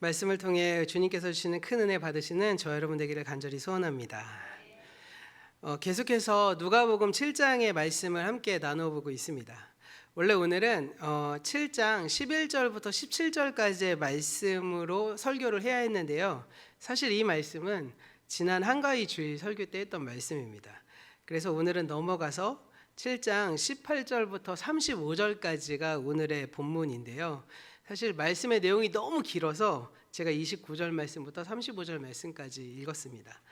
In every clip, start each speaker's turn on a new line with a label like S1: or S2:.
S1: 말씀을 통해 주님께서 주시는 큰 은혜 받으시는 저 여러분 되기를 간절히 소원합니다. 계속해서 누가복음 7장의 말씀을 함께 나눠보고 있습니다. 원래 오늘은 7장 11절부터 17절까지의 말씀으로 설교를 해야 했는데요. 사실 이 말씀은 지난 한가위 주일 설교 때 했던 말씀입니다. 그래서 오늘은 넘어가서 7장 18절부터 35절까지가 오늘의 본문인데요. 사실 말씀의 내용이 너무 길어서 제가 29절 말씀부터 35절 말씀까지 읽었습니다.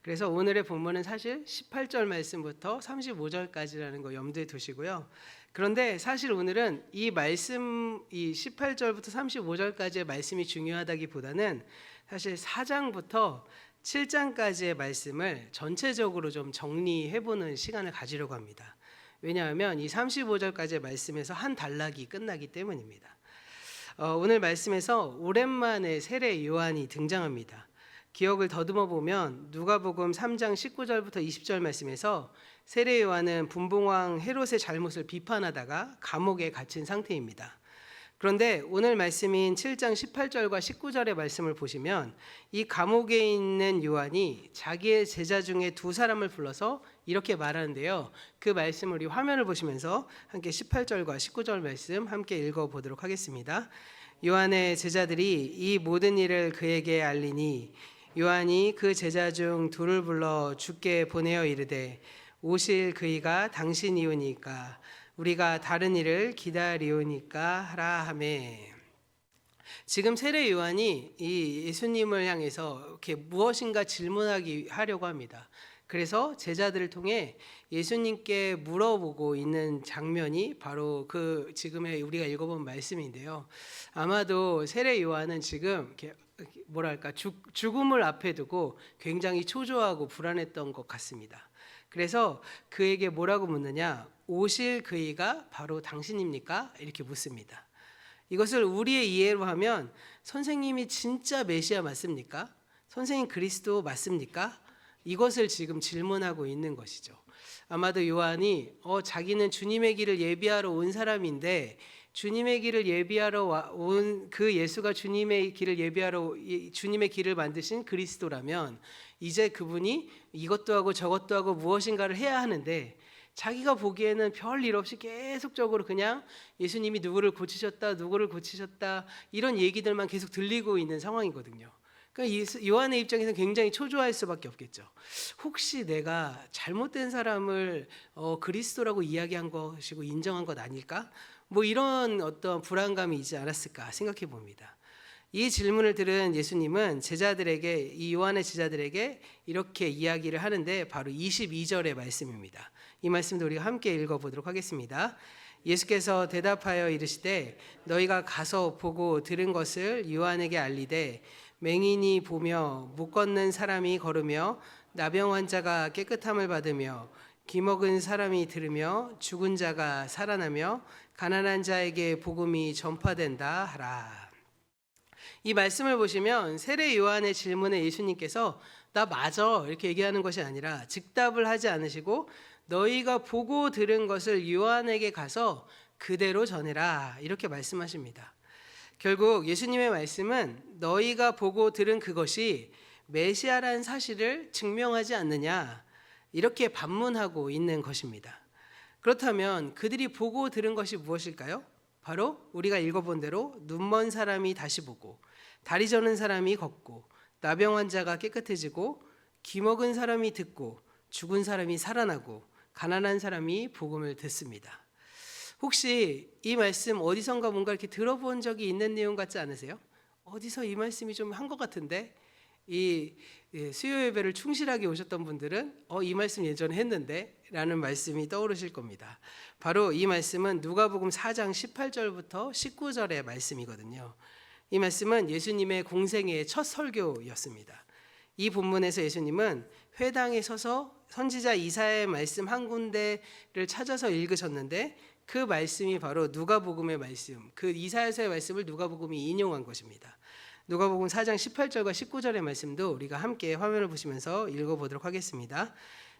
S1: 그래서 오늘의 본문은 사실 18절 말씀부터 35절까지라는 거 염두에 두시고요. 그런데 사실 오늘은 이 말씀, 이 18절부터 35절까지의 말씀이 중요하다기보다는 사실 4장부터 7장까지의 말씀을 전체적으로 좀 정리해보는 시간을 가지려고 합니다. 왜냐하면 이 35절까지의 말씀에서 한 단락이 끝나기 때문입니다. 오늘 말씀에서 오랜만에 세례 요한이 등장합니다. 기억을 더듬어 보면 누가복음 3장 19절부터 20절 말씀에서 세례 요한은 분봉왕 헤롯의 잘못을 비판하다가 감옥에 갇힌 상태입니다. 그런데 오늘 말씀인 7장 18절과 19절의 말씀을 보시면 이 감옥에 있는 요한이 자기의 제자 중에 두 사람을 불러서 이렇게 말하는데요. 그 말씀을 우리 화면을 보시면서 함께 18절과 19절 말씀 함께 읽어보도록 하겠습니다. 요한의 제자들이 이 모든 일을 그에게 알리니 요한이 그 제자 중 둘을 불러 주께 보내어 이르되 오실 그이가 당신이오니까 우리가 다른 일을 기다리오니까 하라 하매. 지금 세례 요한이 이 예수님을 향해서 이렇게 무엇인가 하려고 합니다. 그래서 제자들을 통해 예수님께 물어보고 있는 장면이 바로 그 지금의 우리가 읽어본 말씀인데요. 아마도 세례 요한은 지금 이렇게 죽음을 앞에 두고 굉장히 초조하고 불안했던 것 같습니다. 그래서 그에게 뭐라고 묻느냐? 오실 그이가 바로 당신입니까? 이렇게 묻습니다. 이것을 우리의 이해로 하면 선생님이 진짜 메시아 맞습니까? 선생님 그리스도 맞습니까? 이것을 지금 질문하고 있는 것이죠. 아마도 요한이 자기는 주님의 길을 예비하러 온 사람인데 주님의 길을 예비하러 온 그 예수가 주님의 길을 만드신 그리스도라면 이제 그분이 이것도 하고 저것도 하고 무엇인가를 해야 하는데 자기가 보기에는 별일 없이 계속적으로 그냥 예수님이 누구를 고치셨다 이런 얘기들만 계속 들리고 있는 상황이거든요. 그러니까 요한의 입장에서는 굉장히 초조할 수밖에 없겠죠. 혹시 내가 잘못된 사람을 그리스도라고 이야기한 것이고 인정한 것 아닐까? 이런 어떤 불안감이 있지 않았을까 생각해 봅니다. 이 질문을 들은 예수님은 이 요한의 제자들에게 이렇게 이야기를 하는데 바로 22절의 말씀입니다. 이 말씀도 우리가 함께 읽어보도록 하겠습니다. 예수께서 대답하여 이르시되 너희가 가서 보고 들은 것을 요한에게 알리되 맹인이 보며 못 걷는 사람이 걸으며 나병 환자가 깨끗함을 받으며 기먹은 사람이 들으며 죽은 자가 살아나며 가난한 자에게 복음이 전파된다 하라. 이 말씀을 보시면 세례 요한의 질문에 예수님께서 나 맞아 이렇게 얘기하는 것이 아니라 즉답을 하지 않으시고 너희가 보고 들은 것을 요한에게 가서 그대로 전해라 이렇게 말씀하십니다. 결국 예수님의 말씀은 너희가 보고 들은 그것이 메시아라는 사실을 증명하지 않느냐 이렇게 반문하고 있는 것입니다. 그렇다면 그들이 보고 들은 것이 무엇일까요? 바로 우리가 읽어본 대로 눈먼 사람이 다시 보고 다리 저는 사람이 걷고 나병 환자가 깨끗해지고 기먹은 사람이 듣고 죽은 사람이 살아나고 가난한 사람이 복음을 듣습니다. 혹시 이 말씀 어디선가 뭔가 이렇게 들어본 적이 있는 내용 같지 않으세요? 어디서 이 말씀이 좀 한 것 같은데 이 수요 예배를 충실하게 오셨던 분들은 이 말씀 예전에 했는데 라는 말씀이 떠오르실 겁니다. 바로 이 말씀은 누가복음 4장 18절부터 19절의 말씀이거든요. 이 말씀은 예수님의 공생애의 첫 설교였습니다. 이 본문에서 예수님은 회당에 서서 선지자 이사야의 말씀 한 군데를 찾아서 읽으셨는데 그 말씀이 바로 누가복음의 말씀, 그 이사야서의 말씀을 누가복음이 인용한 것입니다. 누가복음 4장 18절과 19절의 말씀도 우리가 함께 화면을 보시면서 읽어보도록 하겠습니다.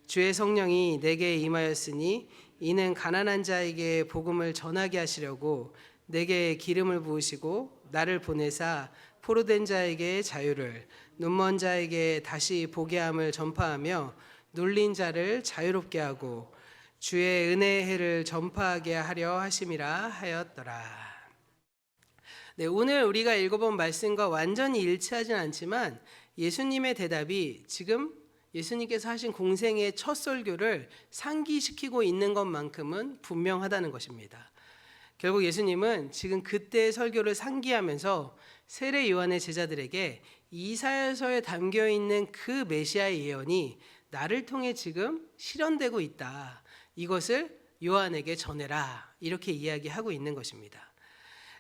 S1: 주의 성령이 내게 임하였으니 이는 가난한 자에게 복음을 전하게 하시려고 내게 기름을 부으시고 나를 보내사 포로된 자에게 자유를, 눈먼 자에게 다시 보게 함을 전파하며 눌린 자를 자유롭게 하고 주의 은혜의 해를 전파하게 하려 하심이라 하였더라. 네, 오늘 우리가 읽어본 말씀과 완전히 일치하진 않지만 예수님의 대답이 지금 예수님께서 하신 공생의 첫 설교를 상기시키고 있는 것만큼은 분명하다는 것입니다. 결국 예수님은 지금 그때의 설교를 상기하면서 세례 요한의 제자들에게 이사야서에 담겨 있는 그 메시아의 예언이 나를 통해 지금 실현되고 있다. 이것을 요한에게 전해라. 이렇게 이야기하고 있는 것입니다.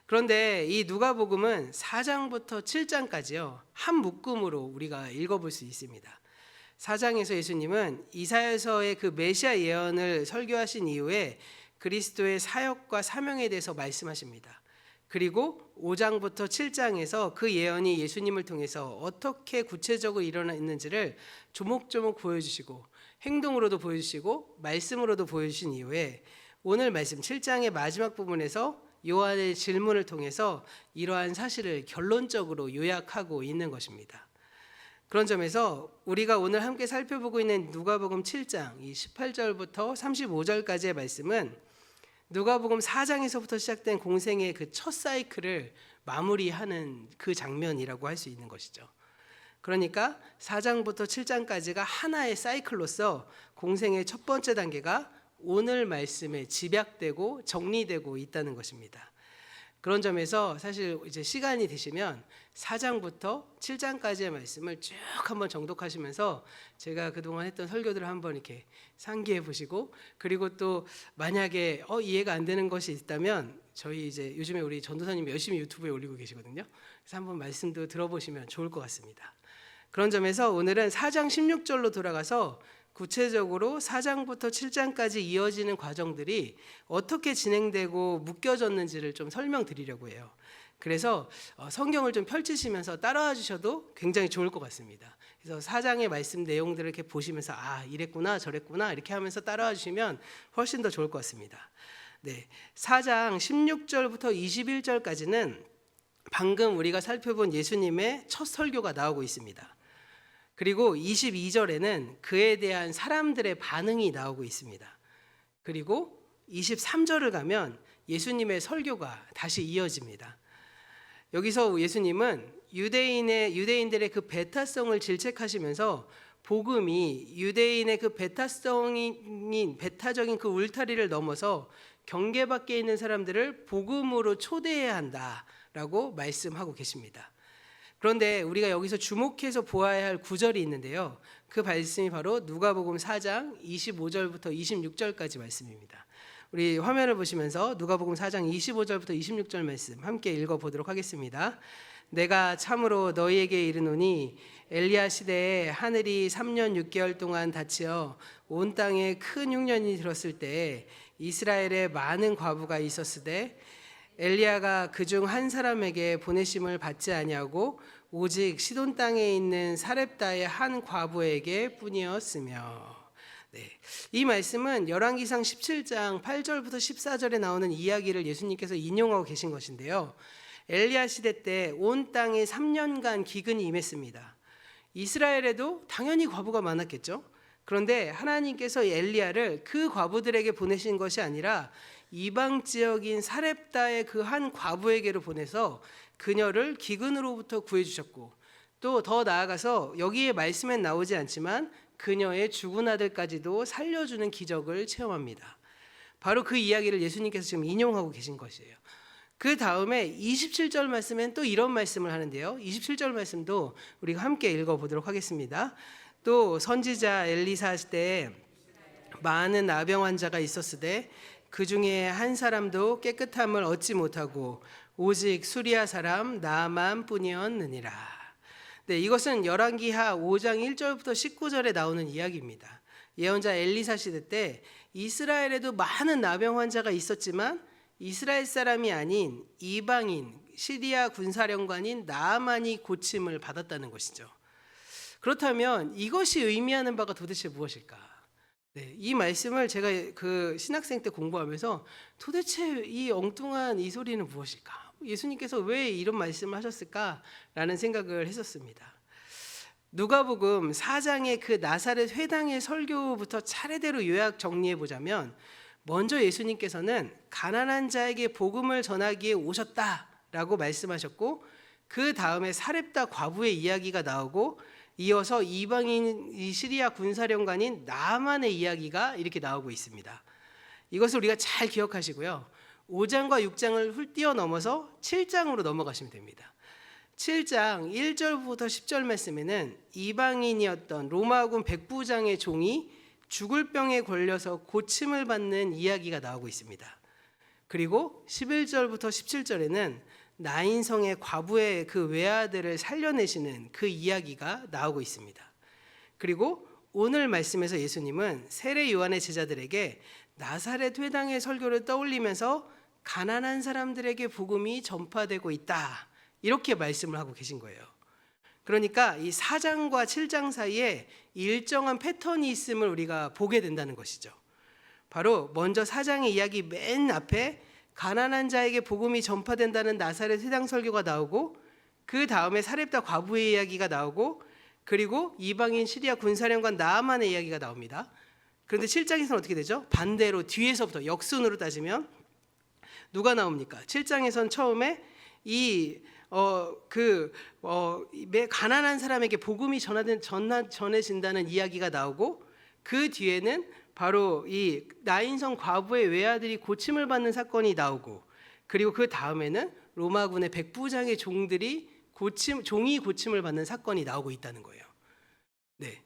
S1: 그런데 이 누가복음은 4장부터 7장까지요. 한 묶음으로 우리가 읽어볼 수 있습니다. 4장에서 예수님은 이사야서의 그 메시아 예언을 설교하신 이후에 그리스도의 사역과 사명에 대해서 말씀하십니다. 그리고 5장부터 7장에서 그 예언이 예수님을 통해서 어떻게 구체적으로 일어났는지를 조목조목 보여주시고 행동으로도 보여주시고 말씀으로도 보여주신 이후에 오늘 말씀 7장의 마지막 부분에서 요한의 질문을 통해서 이러한 사실을 결론적으로 요약하고 있는 것입니다. 그런 점에서 우리가 오늘 함께 살펴보고 있는 누가복음 7장 이 18절부터 35절까지의 말씀은 누가복음 4장에서부터 시작된 공생의 그 첫 사이클을 마무리하는 그 장면이라고 할 수 있는 것이죠. 그러니까 4장부터 7장까지가 하나의 사이클로서 공생의 첫 번째 단계가 오늘 말씀에 집약되고 정리되고 있다는 것입니다. 그런 점에서 사실 이제 시간이 되시면 4장부터 7장까지의 말씀을 쭉 한번 정독하시면서 제가 그동안 했던 설교들을 한번 이렇게 상기해 보시고 그리고 또 만약에 이해가 안 되는 것이 있다면 저희 이제 요즘에 우리 전도사님이 열심히 유튜브에 올리고 계시거든요. 그래서 한번 말씀도 들어보시면 좋을 것 같습니다. 그런 점에서 오늘은 4장 16절로 돌아가서 구체적으로 4장부터 7장까지 이어지는 과정들이 어떻게 진행되고 묶여졌는지를 좀 설명드리려고 해요. 그래서 성경을 좀 펼치시면서 따라와 주셔도 굉장히 좋을 것 같습니다. 그래서 4장의 말씀 내용들을 이렇게 보시면서 이랬구나 저랬구나 이렇게 하면서 따라와 주시면 훨씬 더 좋을 것 같습니다. 네, 4장 16절부터 21절까지는 방금 우리가 살펴본 예수님의 첫 설교가 나오고 있습니다. 그리고 22절에는 그에 대한 사람들의 반응이 나오고 있습니다. 그리고 23절을 가면 예수님의 설교가 다시 이어집니다. 여기서 예수님은 유대인들의 그 배타성을 질책하시면서 복음이 유대인의 그 배타적인 그 울타리를 넘어서 경계 밖에 있는 사람들을 복음으로 초대해야 한다라고 말씀하고 계십니다. 그런데 우리가 여기서 주목해서 보아야 할 구절이 있는데요. 그 말씀이 바로 누가복음 4장 25절부터 26절까지 말씀입니다. 우리 화면을 보시면서 누가복음 4장 25절부터 26절 말씀 함께 읽어보도록 하겠습니다. 내가 참으로 너희에게 이르노니 엘리야 시대에 하늘이 3년 6개월 동안 닫혀 온 땅에 큰 흉년이 들었을 때 이스라엘에 많은 과부가 있었으되 엘리야가 그중 한 사람에게 보내심을 받지 아니하고 오직 시돈 땅에 있는 사렙다의 한 과부에게 뿐이었으며. 네, 이 말씀은 열왕기상 17장 8절부터 14절에 나오는 이야기를 예수님께서 인용하고 계신 것인데요. 엘리야 시대 때 온 땅에 3년간 기근이 임했습니다. 이스라엘에도 당연히 과부가 많았겠죠. 그런데 하나님께서 엘리야를 그 과부들에게 보내신 것이 아니라 이방 지역인 사렙다의 그 한 과부에게로 보내서 그녀를 기근으로부터 구해주셨고 또 더 나아가서 여기에 말씀엔 나오지 않지만 그녀의 죽은 아들까지도 살려주는 기적을 체험합니다. 바로 그 이야기를 예수님께서 지금 인용하고 계신 것이에요. 그 다음에 27절 말씀엔 또 이런 말씀을 하는데요. 27절 말씀도 우리가 함께 읽어보도록 하겠습니다. 또 선지자 엘리사 때 많은 나병 환자가 있었으되 그 중에 한 사람도 깨끗함을 얻지 못하고 오직 수리아 사람 나만 뿐이었느니라. 네, 이것은 열왕기하 5장 1절부터 19절에 나오는 이야기입니다. 예언자 엘리사 시대 때 이스라엘에도 많은 나병 환자가 있었지만 이스라엘 사람이 아닌 이방인 시리아 군사령관인 나아만이 고침을 받았다는 것이죠. 그렇다면 이것이 의미하는 바가 도대체 무엇일까? 네, 이 말씀을 제가 그 신학생 때 공부하면서 도대체 이 엉뚱한 이 소리는 무엇일까? 예수님께서 왜 이런 말씀을 하셨을까라는 생각을 했었습니다. 누가복음 4장의 그 나사렛 회당의 설교부터 차례대로 요약 정리해 보자면, 먼저 예수님께서는 가난한 자에게 복음을 전하기에 오셨다라고 말씀하셨고, 그 다음에 사렙다 과부의 이야기가 나오고, 이어서 이방인 시리아 군사령관인 나아만의 이야기가 이렇게 나오고 있습니다. 이것을 우리가 잘 기억하시고요, 5장과 6장을 뛰어넘어서 7장으로 넘어가시면 됩니다. 7장 1절부터 10절 말씀에는 이방인이었던 로마군 백부장의 종이 죽을 병에 걸려서 고침을 받는 이야기가 나오고 있습니다. 그리고 11절부터 17절에는 나인성의 과부의 그 외아들을 살려내시는 그 이야기가 나오고 있습니다. 그리고 오늘 말씀에서 예수님은 세례 요한의 제자들에게 나사렛 회당의 설교를 떠올리면서 가난한 사람들에게 복음이 전파되고 있다, 이렇게 말씀을 하고 계신 거예요. 그러니까 이 4장과 7장 사이에 일정한 패턴이 있음을 우리가 보게 된다는 것이죠. 바로 먼저 4장의 이야기 맨 앞에 가난한 자에게 복음이 전파된다는 나사렛 회당 설교가 나오고, 그 다음에 사렙다 과부의 이야기가 나오고, 그리고 이방인 시리아 군사령관 나아만의 이야기가 나옵니다. 그런데 7장에서는 어떻게 되죠? 반대로 뒤에서부터 역순으로 따지면 누가 나옵니까? 7장에서는 처음에 가난한 사람에게 복음이 전해진다는 이야기가 나오고, 그 뒤에는 바로 이 나인성 과부의 외아들이 고침을 받는 사건이 나오고, 그리고 그 다음에는 로마군의 백부장의 종이 고침을 받는 사건이 나오고 있다는 거예요. 네,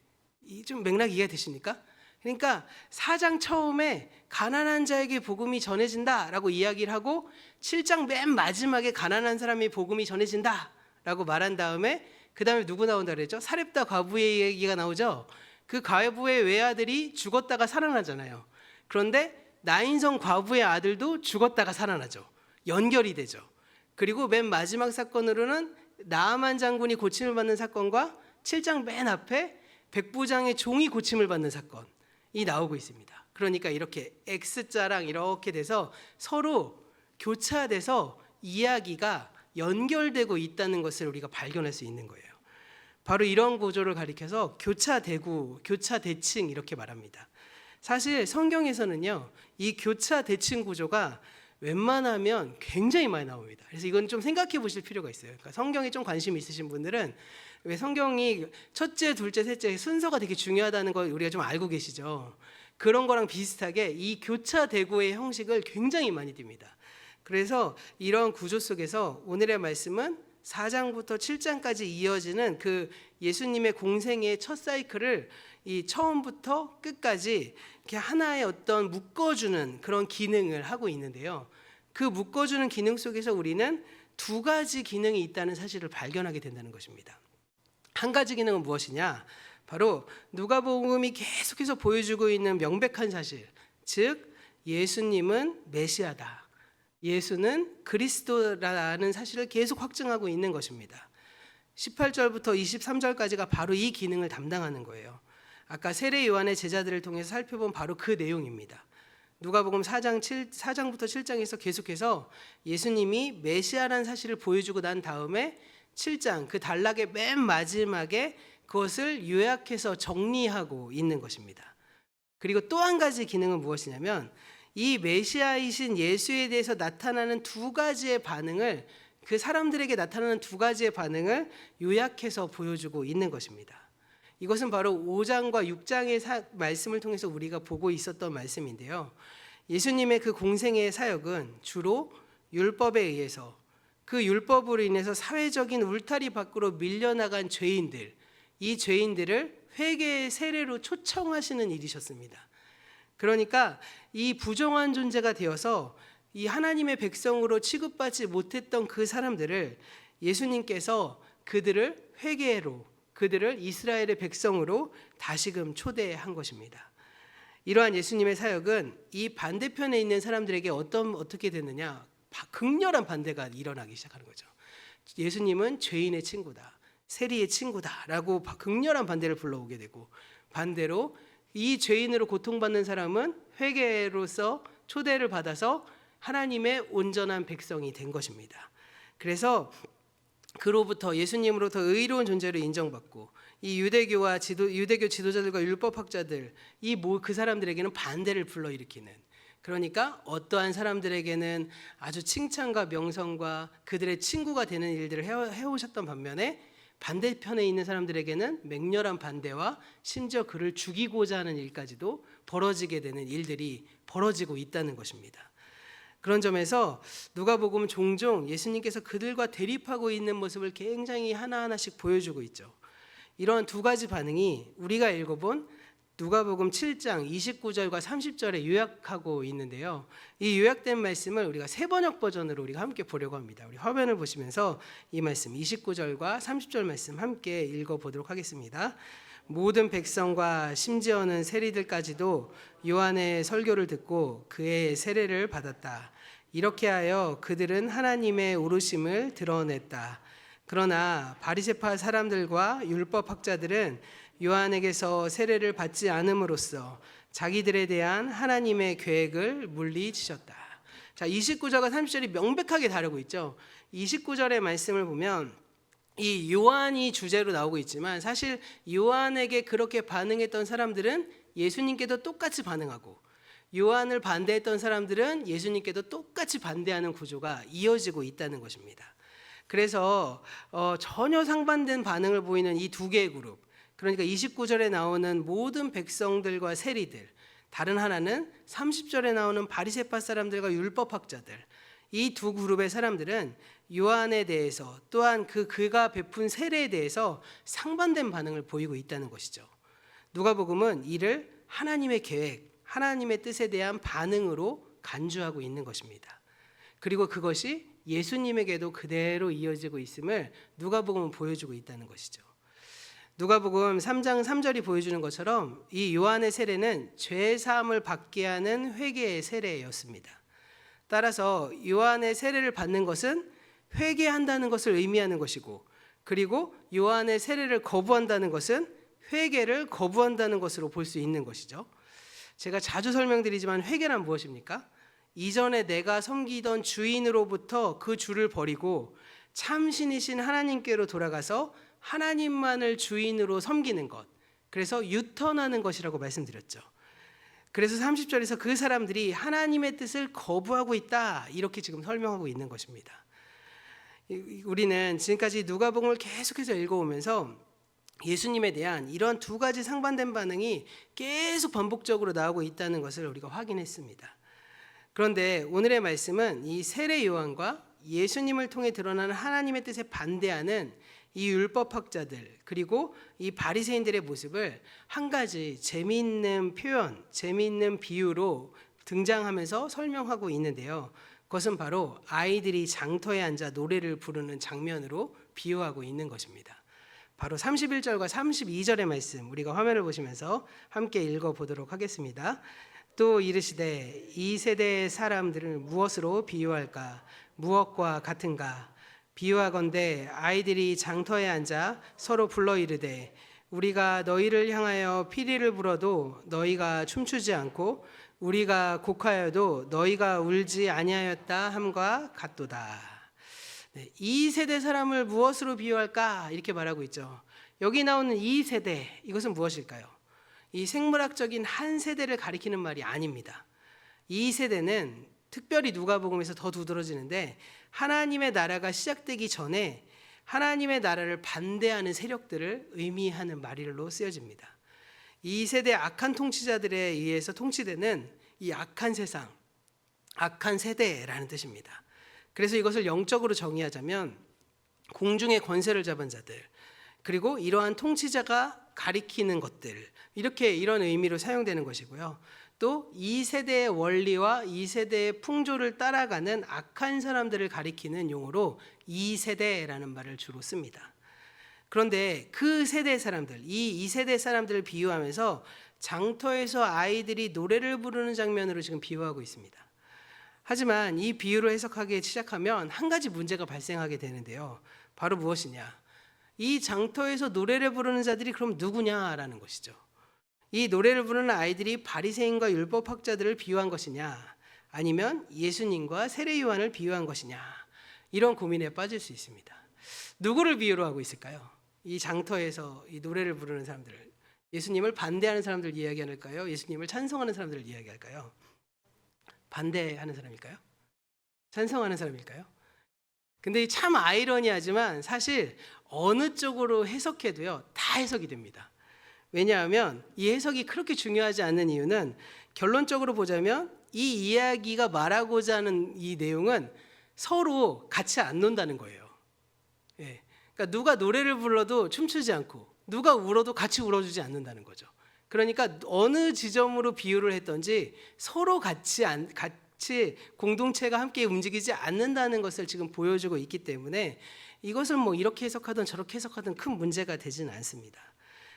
S1: 좀 맥락 이해 되십니까? 그러니까 4장 처음에 가난한 자에게 복음이 전해진다라고 이야기를 하고, 7장 맨 마지막에 가난한 사람이 복음이 전해진다라고 말한 다음에 그 다음에 누구 나온다 그랬죠? 사렙다 과부의 얘기가 나오죠. 그 과부의 외아들이 죽었다가 살아나잖아요. 그런데 나인성 과부의 아들도 죽었다가 살아나죠. 연결이 되죠. 그리고 맨 마지막 사건으로는 나아만 장군이 고침을 받는 사건과 7장 맨 앞에 백부장의 종이 고침을 받는 사건이 나오고 있습니다. 그러니까 이렇게 X자랑 이렇게 돼서 서로 교차돼서 이야기가 연결되고 있다는 것을 우리가 발견할 수 있는 거예요. 바로 이런 구조를 가리켜서 교차대구, 교차대칭 이렇게 말합니다. 사실 성경에서는요, 이 교차대칭 구조가 웬만하면 굉장히 많이 나옵니다. 그래서 이건 좀 생각해 보실 필요가 있어요. 그러니까 성경에 좀 관심 있으신 분들은, 왜 성경이 첫째, 둘째, 셋째 순서가 되게 중요하다는 걸 우리가 좀 알고 계시죠. 그런 거랑 비슷하게 이 교차대구의 형식을 굉장히 많이 띱니다. 그래서 이런 구조 속에서 오늘의 말씀은 4장부터 7장까지 이어지는 그 예수님의 공생의 첫 사이클을 이 처음부터 끝까지 이렇게 하나의 어떤 묶어주는 그런 기능을 하고 있는데요. 그 묶어주는 기능 속에서 우리는 두 가지 기능이 있다는 사실을 발견하게 된다는 것입니다. 한 가지 기능은 무엇이냐? 바로 누가복음이 계속해서 보여주고 있는 명백한 사실, 즉 예수님은 메시아다, 예수는 그리스도라는 사실을 계속 확증하고 있는 것입니다. 18절부터 23절까지가 바로 이 기능을 담당하는 거예요. 아까 세례 요한의 제자들을 통해서 살펴본 바로 그 내용입니다. 누가복음 4장부터 7장에서 계속해서 예수님이 메시아라는 사실을 보여주고 난 다음에 7장 그 단락의 맨 마지막에 그것을 요약해서 정리하고 있는 것입니다. 그리고 또 한 가지 기능은 무엇이냐면, 이 메시아이신 예수에 대해서 나타나는 두 가지의 반응을, 그 사람들에게 나타나는 두 가지의 반응을 요약해서 보여주고 있는 것입니다. 이것은 바로 5장과 6장의 말씀을 통해서 우리가 보고 있었던 말씀인데요. 예수님의 그 공생의 사역은 주로 율법에 의해서, 그 율법으로 인해서 사회적인 울타리 밖으로 밀려나간 죄인들, 이 죄인들을 회개의 세례로 초청하시는 일이셨습니다. 그러니까 이 부정한 존재가 되어서 이 하나님의 백성으로 취급받지 못했던 그 사람들을 예수님께서 그들을 회개로, 그들을 이스라엘의 백성으로 다시금 초대한 것입니다. 이러한 예수님의 사역은 이 반대편에 있는 사람들에게 어떻게 됐느냐? 극렬한 반대가 일어나기 시작하는 거죠. 예수님은 죄인의 친구다, 세리의 친구다라고 극렬한 반대를 불러오게 되고, 반대로 이 죄인으로 고통받는 사람은 회개로서 초대를 받아서 하나님의 온전한 백성이 된 것입니다. 그래서 그로부터 예수님으로부터 의로운 존재로 인정받고 이 유대교 지도자들과 율법학자들 그 사람들에게는 반대를 불러일으키는, 그러니까 어떠한 사람들에게는 아주 칭찬과 명성과 그들의 친구가 되는 일들을 해오셨던 반면에 반대편에 있는 사람들에게는 맹렬한 반대와 심지어 그를 죽이고자 하는 일까지도 벌어지게 되는 일들이 벌어지고 있다는 것입니다. 그런 점에서 누가복음은 종종 예수님께서 그들과 대립하고 있는 모습을 굉장히 하나하나씩 보여주고 있죠. 이러한 두 가지 반응이 우리가 읽어본 누가복음 7장 29절과 30절에 요약하고 있는데요. 이 요약된 말씀을 우리가 세 번역 버전으로 우리가 함께 보려고 합니다. 우리 화면을 보시면서 이 말씀 29절과 30절 말씀 함께 읽어보도록 하겠습니다. 모든 백성과 심지어는 세리들까지도 요한의 설교를 듣고 그의 세례를 받았다. 이렇게 하여 그들은 하나님의 오르심을 드러냈다. 그러나 바리새파 사람들과 율법학자들은 요한에게서 세례를 받지 않음으로써 자기들에 대한 하나님의 계획을 물리치셨다. 자, 29절과 30절이 명백하게 다르고 있죠. 29절의 말씀을 보면 이 요한이 주제로 나오고 있지만 사실 요한에게 그렇게 반응했던 사람들은 예수님께도 똑같이 반응하고, 요한을 반대했던 사람들은 예수님께도 똑같이 반대하는 구조가 이어지고 있다는 것입니다. 그래서 전혀 상반된 반응을 보이는 이 두 개의 그룹, 그러니까 29절에 나오는 모든 백성들과 세리들, 다른 하나는 30절에 나오는 바리새파 사람들과 율법학자들, 이 두 그룹의 사람들은 요한에 대해서 또한 그가 베푼 세례에 대해서 상반된 반응을 보이고 있다는 것이죠. 누가복음은 이를 하나님의 계획, 하나님의 뜻에 대한 반응으로 간주하고 있는 것입니다. 그리고 그것이 예수님에게도 그대로 이어지고 있음을 누가복음은 보여주고 있다는 것이죠. 누가복음 3장 3절이 보여주는 것처럼 이 요한의 세례는 죄 사함을 받게 하는 회개의 세례였습니다. 따라서 요한의 세례를 받는 것은 회개한다는 것을 의미하는 것이고, 그리고 요한의 세례를 거부한다는 것은 회개를 거부한다는 것으로 볼 수 있는 것이죠. 제가 자주 설명드리지만 회개란 무엇입니까? 이전에 내가 섬기던 주인으로부터 그 주를 버리고 참신이신 하나님께로 돌아가서 하나님만을 주인으로 섬기는 것, 그래서 유턴하는 것이라고 말씀드렸죠. 그래서 30절에서 그 사람들이 하나님의 뜻을 거부하고 있다, 이렇게 지금 설명하고 있는 것입니다. 우리는 지금까지 누가복음을 계속해서 읽어오면서 예수님에 대한 이런 두 가지 상반된 반응이 계속 반복적으로 나오고 있다는 것을 우리가 확인했습니다. 그런데 오늘의 말씀은 이 세례 요한과 예수님을 통해 드러나는 하나님의 뜻에 반대하는 이 율법학자들 그리고 이 바리새인들의 모습을 한 가지 재미있는 표현, 재미있는 비유로 등장하면서 설명하고 있는데요. 그것은 바로 아이들이 장터에 앉아 노래를 부르는 장면으로 비유하고 있는 것입니다. 바로 31절과 32절의 말씀, 우리가 화면을 보시면서 함께 읽어보도록 하겠습니다. 또 이르시되 이 세대의 사람들을 무엇으로 비유할까? 무엇과 같은가? 비유하건대 아이들이 장터에 앉아 서로 불러 이르되 우리가 너희를 향하여 피리를 불어도 너희가 춤추지 않고 우리가 곡하여도 너희가 울지 아니하였다 함과 같도다. 네, 이 세대 사람을 무엇으로 비유할까? 이렇게 말하고 있죠. 여기 나오는 이 세대, 이것은 무엇일까요? 이 생물학적인 한 세대를 가리키는 말이 아닙니다. 이 세대는 특별히 누가복음에서 더 두드러지는데 하나님의 나라가 시작되기 전에 하나님의 나라를 반대하는 세력들을 의미하는 말로 쓰여집니다. 이 세대 악한 통치자들에 의해서 통치되는 이 악한 세상, 악한 세대라는 뜻입니다. 그래서 이것을 영적으로 정의하자면 공중의 권세를 잡은 자들, 그리고 이러한 통치자가 가리키는 것들, 이런 의미로 사용되는 것이고요. 또 이 세대의 원리와 이 세대의 풍조를 따라가는 악한 사람들을 가리키는 용어로 이 세대라는 말을 주로 씁니다. 그런데 그 세대 사람들, 이 세대 사람들을 비유하면서 장터에서 아이들이 노래를 부르는 장면으로 지금 비유하고 있습니다. 하지만 이 비유를 해석하기 시작하면 한 가지 문제가 발생하게 되는데요. 바로 무엇이냐? 이 장터에서 노래를 부르는 자들이 그럼 누구냐라는 것이죠. 이 노래를 부르는 아이들이 바리새인과 율법학자들을 비유한 것이냐, 아니면 예수님과 세례 요한을 비유한 것이냐, 이런 고민에 빠질 수 있습니다. 누구를 비유로 하고 있을까요? 이 장터에서 이 노래를 부르는 사람들, 예수님을 반대하는 사람들 이야기할까요? 예수님을 찬송하는 사람들을 이야기할까요? 반대하는 사람일까요? 찬송하는 사람일까요? 근데 참 아이러니하지만 사실 어느 쪽으로 해석해도요, 다 해석이 됩니다. 왜냐하면 이 해석이 그렇게 중요하지 않는 이유는 결론적으로 보자면 이 이야기가 말하고자 하는 이 내용은 서로 같이 안 논다는 거예요. 예. 그러니까 누가 노래를 불러도 춤추지 않고 누가 울어도 같이 울어주지 않는다는 거죠. 그러니까 어느 지점으로 비유를 했던지 서로 같이 공동체가 함께 움직이지 않는다는 것을 지금 보여주고 있기 때문에 이것을 뭐 이렇게 해석하든 저렇게 해석하든 큰 문제가 되지는 않습니다.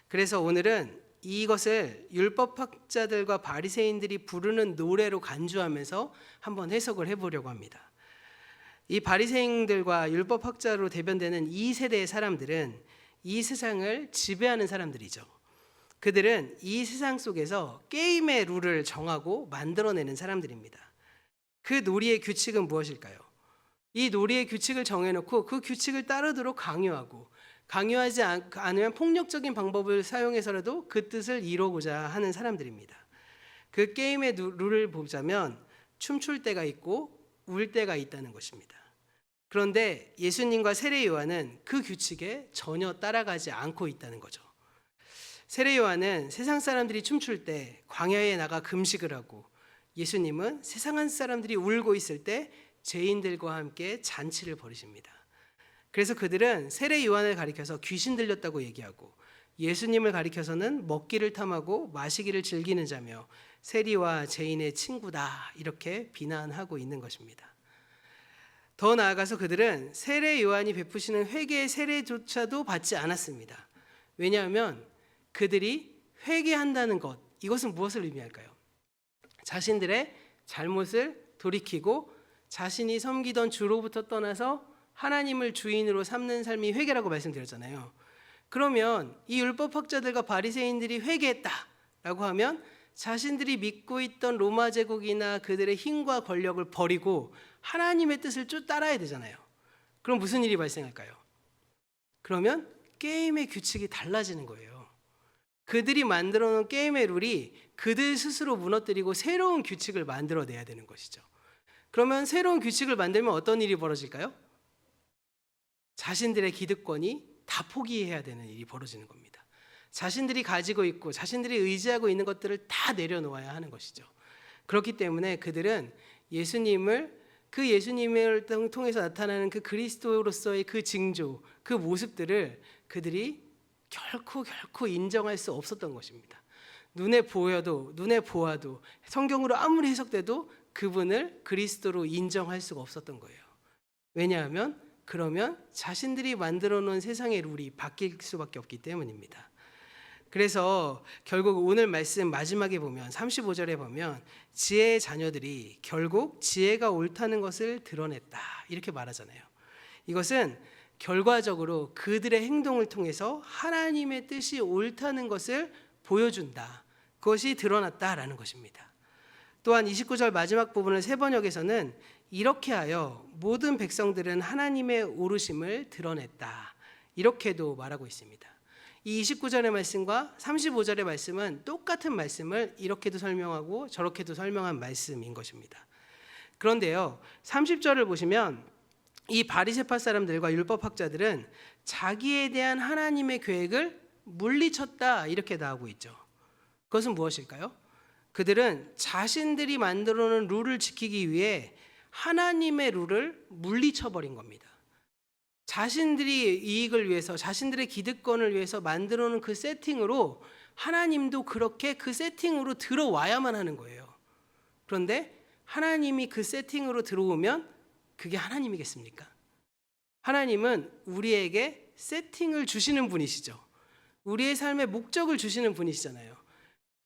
S1: 그래서 오늘은 이것을 율법학자들과 바리새인들이 부르는 노래로 간주하면서 한번 해석을 해보려고 합니다. 이 바리새인들과 율법학자로 대변되는 이 세대의 사람들은 이 세상을 지배하는 사람들이죠. 그들은 이 세상 속에서 게임의 룰을 정하고 만들어내는 사람들입니다. 그 놀이의 규칙은 무엇일까요? 이 놀이의 규칙을 정해놓고 그 규칙을 따르도록 강요하고, 강요하지 않으면 폭력적인 방법을 사용해서라도 그 뜻을 이루고자 하는 사람들입니다. 그 게임의 룰을 보자면 춤출 때가 있고 울 때가 있다는 것입니다. 그런데 예수님과 세례 요한은 그 규칙에 전혀 따라가지 않고 있다는 거죠. 세례 요한은 세상 사람들이 춤출 때 광야에 나가 금식을 하고, 예수님은 세상 사람들이 울고 있을 때 죄인들과 함께 잔치를 벌이십니다. 그래서 그들은 세례 요한을 가리켜서 귀신 들렸다고 얘기하고, 예수님을 가리켜서는 먹기를 탐하고 마시기를 즐기는 자며 세리와 죄인의 친구다, 이렇게 비난하고 있는 것입니다. 더 나아가서 그들은 세례 요한이 베푸시는 회개의 세례조차도 받지 않았습니다. 왜냐하면 그들이 회개한다는 것, 이것은 무엇을 의미할까요? 자신들의 잘못을 돌이키고 자신이 섬기던 주로부터 떠나서 하나님을 주인으로 삼는 삶이 회개라고 말씀드렸잖아요. 그러면 이 율법학자들과 바리새인들이 회개했다라고 하면 자신들이 믿고 있던 로마 제국이나 그들의 힘과 권력을 버리고 하나님의 뜻을 쭉 따라야 되잖아요. 그럼 무슨 일이 발생할까요? 그러면 게임의 규칙이 달라지는 거예요. 그들이 만들어 놓은 게임의 룰이 그들 스스로 무너뜨리고 새로운 규칙을 만들어내야 되는 것이죠. 그러면 새로운 규칙을 만들면 어떤 일이 벌어질까요? 자신들의 기득권이 다 포기해야 되는 일이 벌어지는 겁니다. 자신들이 가지고 있고 자신들이 의지하고 있는 것들을 다 내려놓아야 하는 것이죠. 그렇기 때문에 그들은 예수님을 통해서 나타나는 그 그리스도로서의 그 징조, 그 모습들을 그들이 결코 인정할 수 없었던 것입니다. 눈에 보아도 성경으로 아무리 해석돼도 그분을 그리스도로 인정할 수가 없었던 거예요. 왜냐하면 그러면 자신들이 만들어 놓은 세상의 룰이 바뀔 수밖에 없기 때문입니다. 그래서 결국 오늘 말씀 마지막에 보면 35절에 보면 지혜의 자녀들이 결국 지혜가 옳다는 것을 드러냈다, 이렇게 말하잖아요. 이것은 결과적으로 그들의 행동을 통해서 하나님의 뜻이 옳다는 것을 보여준다, 그것이 드러났다라는 것입니다. 또한 29절 마지막 부분을 세 번역에서는 이렇게 하여 모든 백성들은 하나님의 오르심을 드러냈다, 이렇게도 말하고 있습니다. 이 29절의 말씀과 35절의 말씀은 똑같은 말씀을 이렇게도 설명하고 저렇게도 설명한 말씀인 것입니다. 그런데요, 30절을 보시면 이 바리새파 사람들과 율법학자들은 자기에 대한 하나님의 계획을 물리쳤다, 이렇게 나오고 있죠. 그것은 무엇일까요? 그들은 자신들이 만들어 놓은 룰을 지키기 위해 하나님의 룰을 물리쳐버린 겁니다. 자신들이 이익을 위해서, 자신들의 기득권을 위해서 만들어 놓은 그 세팅으로 하나님도 그렇게 그 세팅으로 들어와야만 하는 거예요. 그런데 하나님이 그 세팅으로 들어오면 그게 하나님이겠습니까? 하나님은 우리에게 세팅을 주시는 분이시죠. 우리의 삶의 목적을 주시는 분이시잖아요.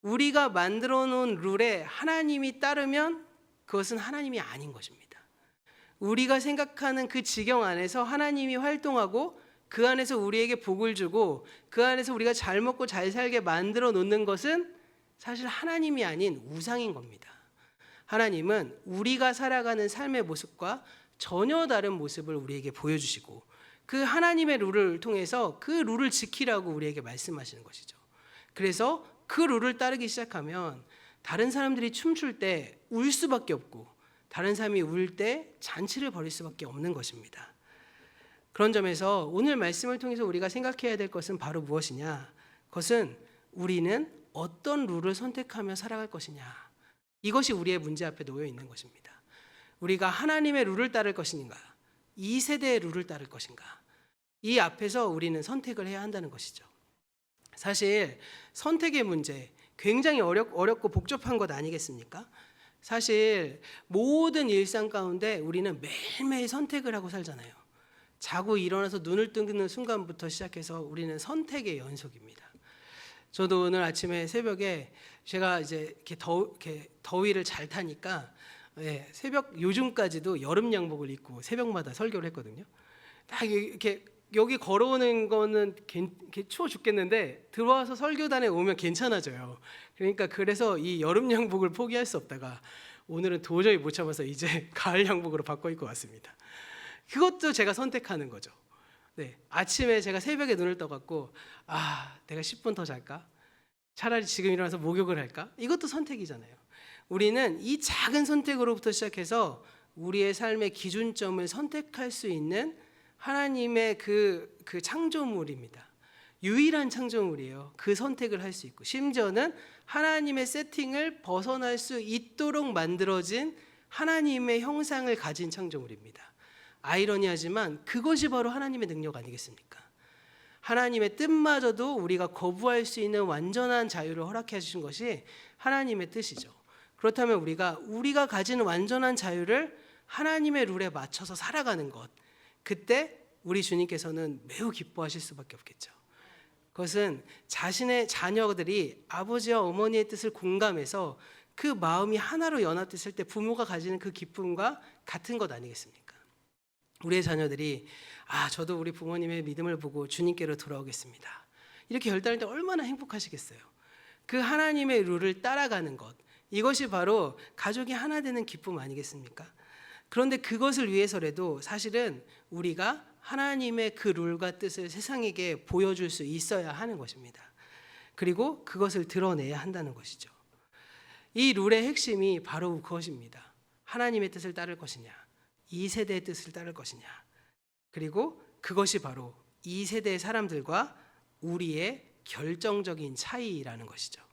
S1: 우리가 만들어 놓은 룰에 하나님이 따르면 그것은 하나님이 아닌 것입니다. 우리가 생각하는 그 지경 안에서 하나님이 활동하고 그 안에서 우리에게 복을 주고 그 안에서 우리가 잘 먹고 잘 살게 만들어 놓는 것은 사실 하나님이 아닌 우상인 겁니다. 하나님은 우리가 살아가는 삶의 모습과 전혀 다른 모습을 우리에게 보여주시고 그 하나님의 룰을 통해서 그 룰을 지키라고 우리에게 말씀하시는 것이죠. 그래서 그 룰을 따르기 시작하면 다른 사람들이 춤출 때 울 수밖에 없고 다른 사람이 울 때 잔치를 벌일 수밖에 없는 것입니다. 그런 점에서 오늘 말씀을 통해서 우리가 생각해야 될 것은 바로 무엇이냐? 그것은 우리는 어떤 룰을 선택하며 살아갈 것이냐. 이것이 우리의 문제 앞에 놓여 있는 것입니다. 우리가 하나님의 룰을 따를 것인가? 이 세대의 룰을 따를 것인가? 이 앞에서 우리는 선택을 해야 한다는 것이죠. 사실 선택의 문제 굉장히 어렵고 복잡한 것 아니겠습니까? 사실 모든 일상 가운데 우리는 매일매일 선택을 하고 살잖아요. 자고 일어나서 눈을 뜨는 순간부터 시작해서 우리는 선택의 연속입니다. 저도 오늘 아침에 새벽에 제가 이제 이렇게 더위를 잘 타니까 새벽 요즘까지도 여름 양복을 입고 새벽마다 설교를 했거든요. 딱 이렇게 여기 걸어오는 거는 추워 죽겠는데 들어와서 설교단에 오면 괜찮아져요. 그러니까 그래서 이 여름 양복을 포기할 수 없다가 오늘은 도저히 못 참아서 이제 가을 양복으로 바꿔 입고 왔습니다. 그것도 제가 선택하는 거죠. 아침에 제가 새벽에 눈을 떠갖고 내가 10분 더 잘까? 차라리 지금 일어나서 목욕을 할까? 이것도 선택이잖아요. 우리는 이 작은 선택으로부터 시작해서 우리의 삶의 기준점을 선택할 수 있는 하나님의 그 창조물입니다. 유일한 창조물이에요. 그 선택을 할 수 있고 심지어는 하나님의 세팅을 벗어날 수 있도록 만들어진 하나님의 형상을 가진 창조물입니다. 아이러니하지만 그것이 바로 하나님의 능력 아니겠습니까? 하나님의 뜻마저도 우리가 거부할 수 있는 완전한 자유를 허락해 주신 것이 하나님의 뜻이죠. 그렇다면 우리가 가진 완전한 자유를 하나님의 룰에 맞춰서 살아가는 것, 그때 우리 주님께서는 매우 기뻐하실 수밖에 없겠죠. 그것은 자신의 자녀들이 아버지와 어머니의 뜻을 공감해서 그 마음이 하나로 연합됐을 때 부모가 가지는 그 기쁨과 같은 것 아니겠습니까? 우리의 자녀들이 저도 우리 부모님의 믿음을 보고 주님께로 돌아오겠습니다. 이렇게 결단할 때 얼마나 행복하시겠어요. 그 하나님의 룰을 따라가는 것, 이것이 바로 가족이 하나 되는 기쁨 아니겠습니까? 그런데 그것을 위해서라도 사실은 우리가 하나님의 그 룰과 뜻을 세상에게 보여줄 수 있어야 하는 것입니다. 그리고 그것을 드러내야 한다는 것이죠. 이 룰의 핵심이 바로 그것입니다. 하나님의 뜻을 따를 것이냐, 이 세대의 뜻을 따를 것이냐, 그리고 그것이 바로 이 세대의 사람들과 우리의 결정적인 차이라는 것이죠.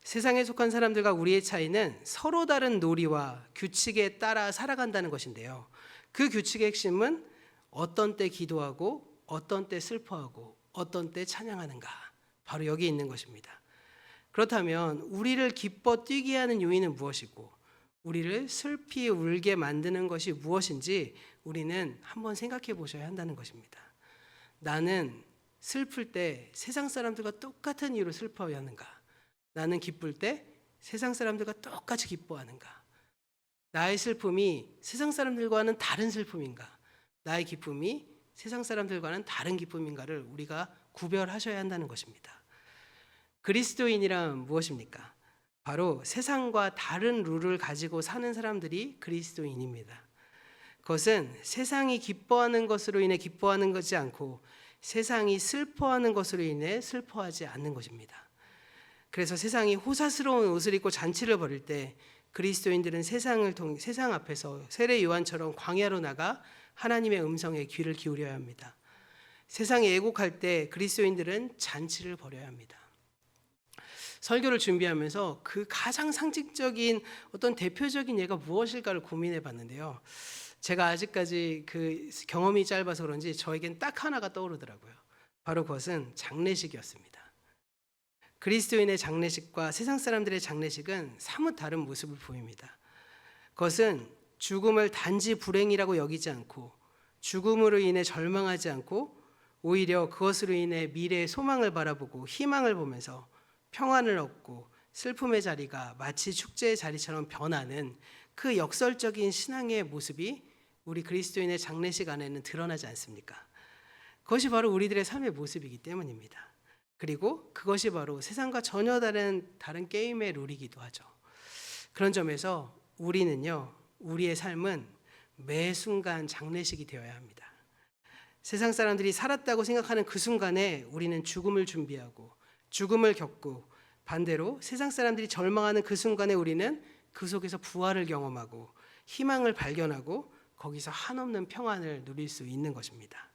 S1: 세상에 속한 사람들과 우리의 차이는 서로 다른 놀이와 규칙에 따라 살아간다는 것인데요. 그 규칙의 핵심은 어떤 때 기도하고 어떤 때 슬퍼하고 어떤 때 찬양하는가, 바로 여기 있는 것입니다. 그렇다면 우리를 기뻐 뛰게 하는 요인은 무엇이고 우리를 슬피 울게 만드는 것이 무엇인지 우리는 한번 생각해 보셔야 한다는 것입니다. 나는 슬플 때 세상 사람들과 똑같은 이유로 슬퍼하는가? 나는 기쁠 때 세상 사람들과 똑같이 기뻐하는가? 나의 슬픔이 세상 사람들과는 다른 슬픔인가? 나의 기쁨이 세상 사람들과는 다른 기쁨인가를 우리가 구별하셔야 한다는 것입니다. 그리스도인이란 무엇입니까? 바로 세상과 다른 룰을 가지고 사는 사람들이 그리스도인입니다. 그것은 세상이 기뻐하는 것으로 인해 기뻐하는 것이 않고 세상이 슬퍼하는 것으로 인해 슬퍼하지 않는 것입니다. 그래서 세상이 호사스러운 옷을 입고 잔치를 벌일 때 그리스도인들은 세상 앞에서 세례 요한처럼 광야로 나가 하나님의 음성에 귀를 기울여야 합니다. 세상에 애곡할 때 그리스도인들은 잔치를 벌여야 합니다. 설교를 준비하면서 그 가장 상징적인 어떤 대표적인 예가 무엇일까를 고민해 봤는데요. 제가 아직까지 그 경험이 짧아서 그런지 저에겐 딱 하나가 떠오르더라고요. 바로 그것은 장례식이었습니다. 그리스도인의 장례식과 세상 사람들의 장례식은 사뭇 다른 모습을 보입니다. 그것은 죽음을 단지 불행이라고 여기지 않고 죽음으로 인해 절망하지 않고 오히려 그것으로 인해 미래의 소망을 바라보고 희망을 보면서 평안을 얻고 슬픔의 자리가 마치 축제의 자리처럼 변하는 그 역설적인 신앙의 모습이 우리 그리스도인의 장례식 안에는 드러나지 않습니까? 그것이 바로 우리들의 삶의 모습이기 때문입니다. 그리고 그것이 바로 세상과 전혀 다른 게임의 룰이기도 하죠. 그런 점에서 우리는요, 우리의 삶은 매 순간 장례식이 되어야 합니다. 세상 사람들이 살았다고 생각하는 그 순간에 우리는 죽음을 준비하고 죽음을 겪고, 반대로 세상 사람들이 절망하는 그 순간에 우리는 그 속에서 부활을 경험하고 희망을 발견하고 거기서 한없는 평안을 누릴 수 있는 것입니다.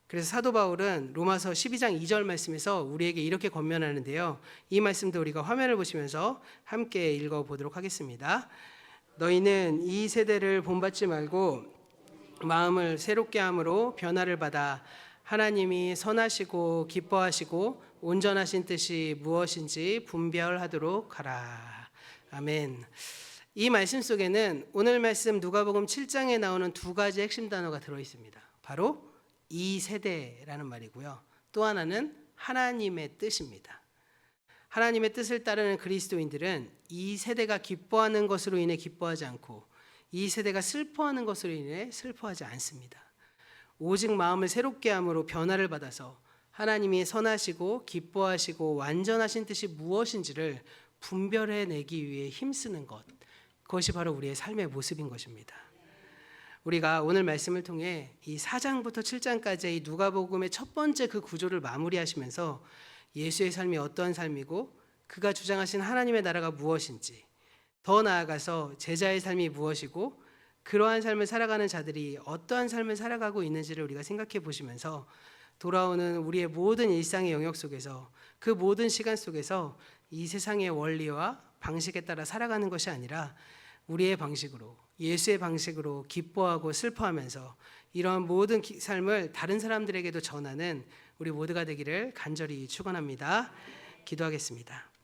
S1: 그래서 사도 바울은 로마서 12장 2절 말씀에서 우리에게 이렇게 권면하는데요. 이 말씀도 우리가 화면을 보시면서 함께 읽어보도록 하겠습니다. 너희는 이 세대를 본받지 말고 마음을 새롭게 함으로 변화를 받아 하나님이 선하시고 기뻐하시고 온전하신 뜻이 무엇인지 분별하도록 하라. 아멘. 이 말씀 속에는 오늘 말씀 누가복음 7장에 나오는 두 가지 핵심 단어가 들어 있습니다. 바로 이 세대라는 말이고요. 또 하나는 하나님의 뜻입니다. 하나님의 뜻을 따르는 그리스도인들은 이 세대가 기뻐하는 것으로 인해 기뻐하지 않고 이 세대가 슬퍼하는 것으로 인해 슬퍼하지 않습니다. 오직 마음을 새롭게 함으로 변화를 받아서 하나님이 선하시고 기뻐하시고 완전하신 뜻이 무엇인지를 분별해내기 위해 힘쓰는 것, 그것이 바로 우리의 삶의 모습인 것입니다. 우리가 오늘 말씀을 통해 이 4장부터 7장까지의 누가복음의 첫 번째 그 구조를 마무리하시면서 예수의 삶이 어떠한 삶이고 그가 주장하신 하나님의 나라가 무엇인지, 더 나아가서 제자의 삶이 무엇이고 그러한 삶을 살아가는 자들이 어떠한 삶을 살아가고 있는지를 우리가 생각해 보시면서 돌아오는 우리의 모든 일상의 영역 속에서, 그 모든 시간 속에서 이 세상의 원리와 방식에 따라 살아가는 것이 아니라 우리의 방식으로, 예수의 방식으로 기뻐하고 슬퍼하면서 이러한 모든 삶을 다른 사람들에게도 전하는 우리 모두가 되기를 간절히 축원합니다. 기도하겠습니다.